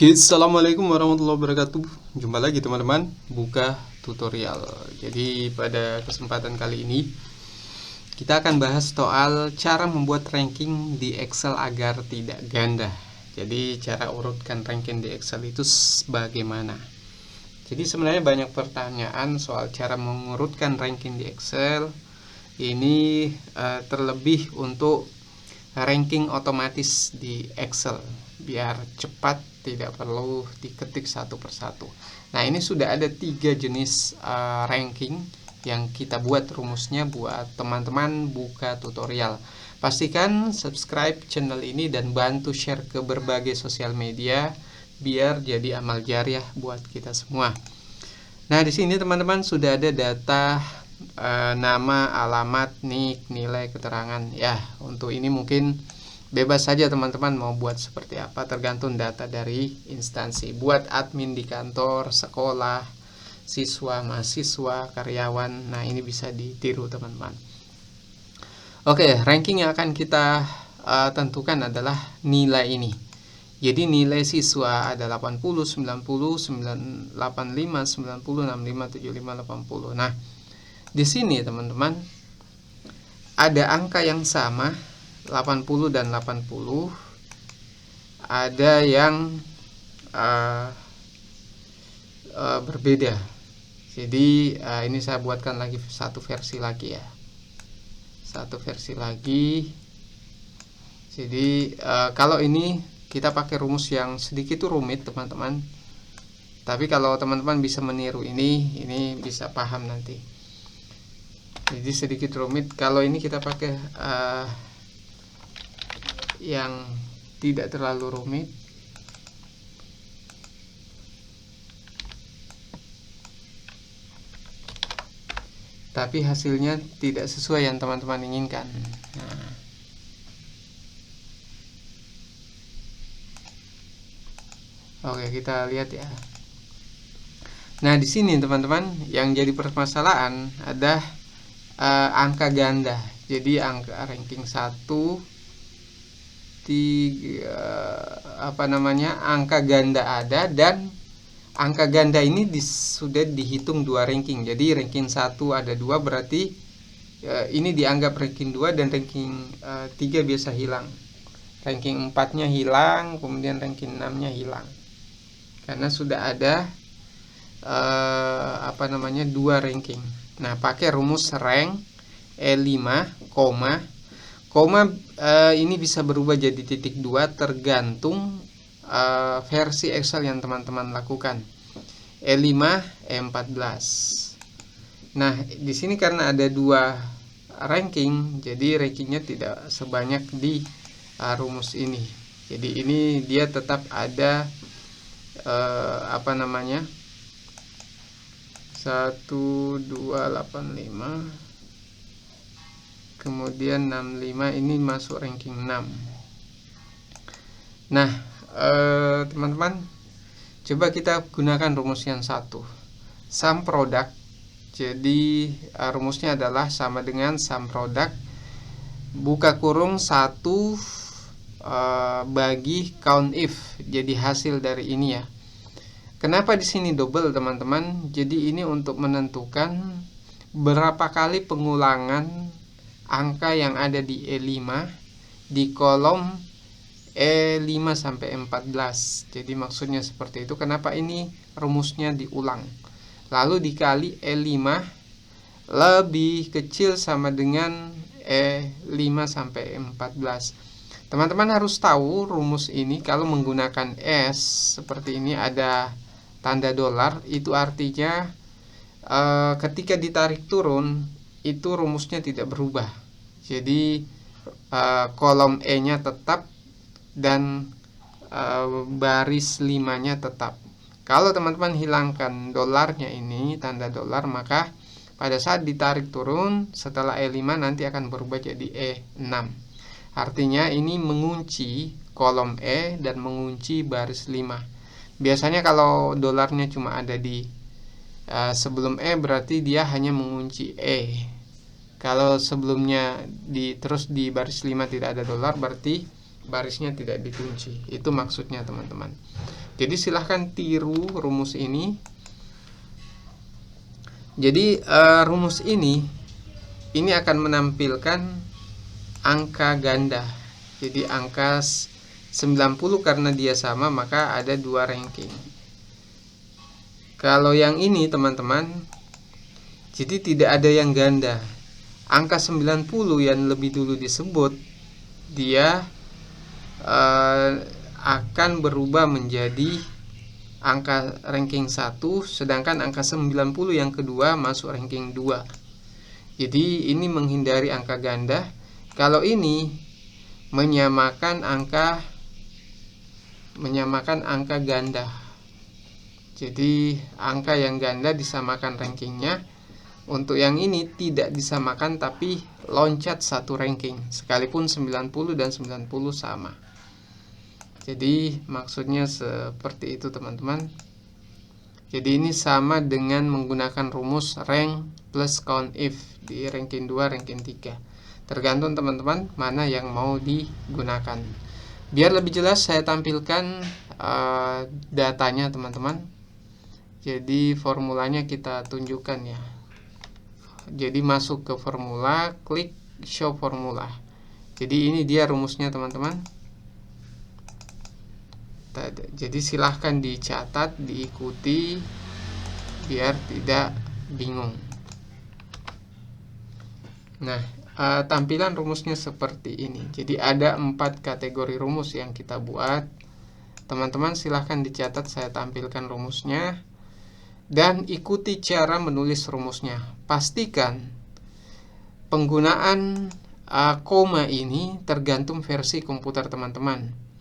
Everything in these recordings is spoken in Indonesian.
Oke, assalamualaikum warahmatullahi wabarakatuh. Jumpa lagi teman-teman, buka tutorial. Jadi pada kesempatan kali ini kita akan bahas soal cara membuat ranking di Excel agar tidak ganda. Jadi cara urutkan ranking di Excel itu bagaimana? Jadi sebenarnya banyak pertanyaan soal cara mengurutkan ranking di Excel. Ini terlebih untuk ranking otomatis di Excel biar cepat, tidak perlu diketik satu persatu. Nah, ini sudah ada 3 jenis ranking yang kita buat rumusnya buat teman-teman buka tutorial. Pastikan subscribe channel ini dan bantu share ke berbagai sosial media biar jadi amal jariah buat kita semua. Nah, di sini teman-teman sudah ada data nama, alamat, nik, nilai, keterangan. Ya, untuk ini mungkin bebas saja teman-teman mau buat seperti apa, tergantung data dari instansi. Buat admin di kantor, sekolah, siswa, mahasiswa, karyawan. Nah, ini bisa ditiru teman-teman. Oke, ranking yang akan kita tentukan adalah nilai ini. Jadi nilai siswa ada 80, 90, 85, 90, 65, 75, 80. Nah, di sini teman-teman ada angka yang sama, 80 dan 80. Ada yang berbeda. Jadi ini saya buatkan lagi satu versi lagi ya. Satu versi lagi. Jadi kalau ini kita pakai rumus yang sedikit rumit teman-teman. Tapi kalau teman-teman bisa meniru ini bisa paham nanti. Jadi sedikit rumit. Kalau ini kita pakai yang tidak terlalu rumit. Tapi hasilnya tidak sesuai yang teman-teman inginkan. Nah, oke, kita lihat ya. Nah, di sini teman-teman yang jadi permasalahan ada angka ganda. Jadi angka ranking 1 angka ganda ada, dan angka ganda ini sudah dihitung 2 ranking. Jadi ranking 1 ada 2, berarti ini dianggap ranking 2 dan ranking 3 biasa hilang. Ranking 4-nya hilang, kemudian ranking 6-nya hilang. Karena sudah ada 2 ranking. Nah, pakai rumus rank E5, koma ini bisa berubah jadi titik 2 tergantung versi Excel yang teman-teman lakukan. E5, E14. Nah, di sini karena ada 2 ranking, jadi rankingnya tidak sebanyak di rumus ini. Jadi ini dia tetap ada 1285, kemudian 65, ini masuk ranking 6. Nah, teman-teman, coba kita gunakan rumus yang satu, sum product. Jadi rumusnya adalah sama dengan sum product buka kurung 1 bagi count if. Jadi hasil dari ini ya. Kenapa di sini double teman-teman? Jadi ini untuk menentukan berapa kali pengulangan angka yang ada di E5 di kolom E5 sampai E14. Jadi maksudnya seperti itu. Kenapa ini rumusnya diulang? Lalu dikali E5 lebih kecil sama dengan E5 sampai E14. Teman-teman harus tahu rumus ini kalau menggunakan S seperti ini ada tanda dolar, itu artinya ketika ditarik turun itu rumusnya tidak berubah. Jadi kolom E-nya tetap dan baris 5-nya tetap. Kalau teman-teman hilangkan dolarnya ini, tanda dolar, maka pada saat ditarik turun setelah E5 nanti akan berubah jadi E6. Artinya ini mengunci kolom E dan mengunci baris 5. Biasanya kalau dolarnya cuma ada di sebelum E, berarti dia hanya mengunci E. Kalau sebelumnya terus di baris 5 tidak ada dolar, berarti barisnya tidak dikunci. Itu maksudnya teman-teman. Jadi silahkan tiru rumus ini. Jadi rumus ini akan menampilkan angka ganda. Jadi angka 90 karena dia sama maka ada 2 ranking. Kalau yang ini teman-teman, jadi tidak ada yang ganda. Angka 90 yang lebih dulu disebut, dia akan berubah menjadi angka ranking 1, sedangkan angka 90 yang kedua masuk ranking 2. Jadi ini menghindari angka ganda. Kalau ini menyamakan angka ganda. Jadi angka yang ganda disamakan rankingnya. Untuk yang ini tidak disamakan tapi loncat 1 ranking, sekalipun 90 dan 90 sama. Jadi maksudnya seperti itu teman-teman. Jadi ini sama dengan menggunakan rumus rank plus count if di ranking 2, ranking 3. Tergantung teman-teman mana yang mau digunakan. Biar lebih jelas saya tampilkan datanya teman-teman. Jadi formulanya kita tunjukkan ya. Jadi masuk ke formula, klik show formula. Jadi ini dia rumusnya teman-teman. Jadi silahkan dicatat, diikuti biar tidak bingung. Nah, tampilan rumusnya seperti ini. Jadi ada 4 kategori rumus yang kita buat. Teman-teman silahkan dicatat, saya tampilkan rumusnya. Dan ikuti cara menulis rumusnya. Pastikan penggunaan koma ini tergantung versi komputer teman-teman.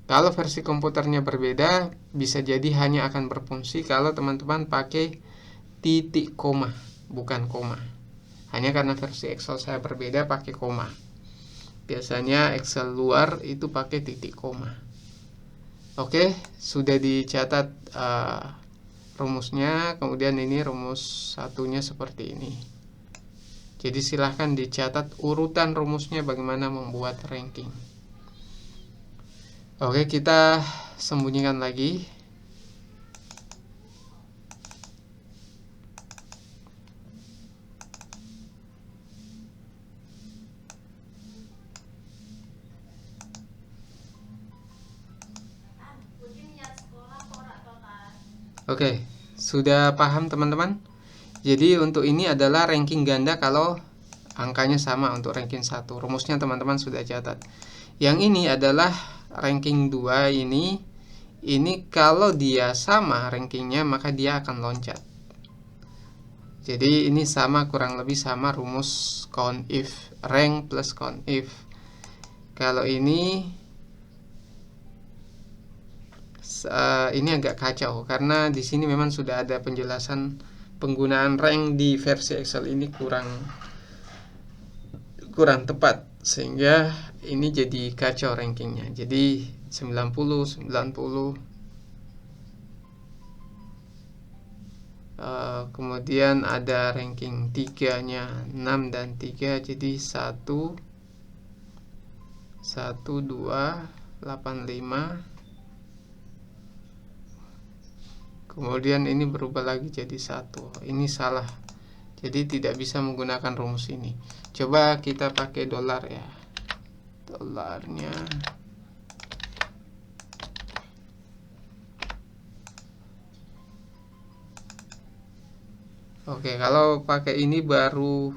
Kalau versi komputernya berbeda, bisa jadi hanya akan berfungsi kalau teman-teman pakai titik koma, bukan koma. Hanya karena versi Excel saya berbeda pakai koma. Biasanya Excel luar itu pakai titik koma. Oke, sudah dicatat rumusnya. Kemudian ini rumus satunya seperti ini. Jadi silahkan dicatat urutan rumusnya bagaimana membuat ranking. Oke, kita sembunyikan lagi. Oke, sudah paham teman-teman? Jadi untuk ini adalah ranking ganda kalau angkanya sama untuk ranking 1. Rumusnya teman-teman sudah catat. Yang ini adalah ranking 2 ini kalau dia sama rankingnya maka dia akan loncat. Jadi ini sama, kurang lebih sama rumus count if, rank plus count if. Kalau ini agak kacau karena di sini memang sudah ada penjelasan penggunaan rank di versi Excel ini kurang tepat sehingga ini jadi kacau rankingnya. Jadi 90 kemudian ada ranking 3 nya 6 dan 3, jadi 1 2 8 5. Kemudian ini berubah lagi jadi 1. Ini salah. Jadi tidak bisa menggunakan rumus ini. Coba kita pakai dolar ya. Dolarnya. Oke, kalau pakai ini baru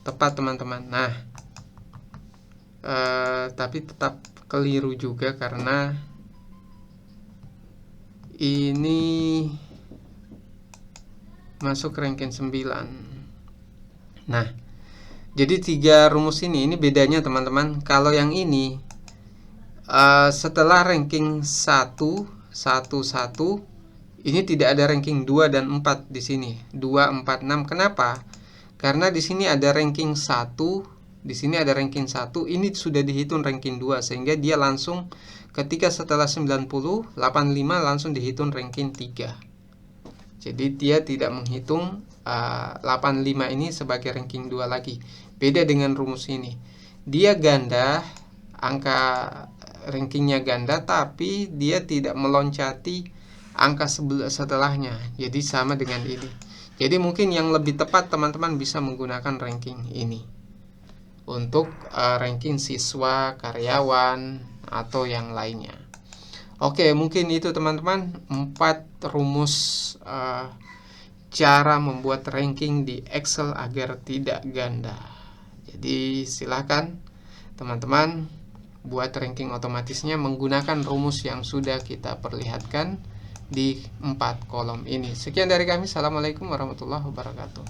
tepat teman-teman. Nah, tapi tetap keliru juga karena ini masuk ranking 9. Nah, jadi 3 rumus ini bedanya teman-teman. Kalau yang ini setelah ranking 1 ini tidak ada ranking 2 dan 4 di sini. 2 4 6. Kenapa? Karena di sini ada ranking 1, di sini ada ranking 1, ini sudah dihitung ranking 2 sehingga dia langsung ketika setelah 90, 85 langsung dihitung ranking 3. Jadi dia tidak menghitung 85 ini sebagai ranking 2 lagi. Beda dengan rumus ini. Dia ganda, angka rankingnya ganda tapi dia tidak meloncati angka setelahnya, jadi sama dengan ini. Jadi mungkin yang lebih tepat teman-teman bisa menggunakan ranking ini untuk ranking siswa, karyawan, atau yang lainnya. Oke, mungkin itu teman-teman 4 rumus cara membuat ranking di Excel agar tidak ganda. Jadi silakan teman-teman buat ranking otomatisnya menggunakan rumus yang sudah kita perlihatkan di 4 kolom ini. Sekian dari kami. Assalamualaikum warahmatullahi wabarakatuh.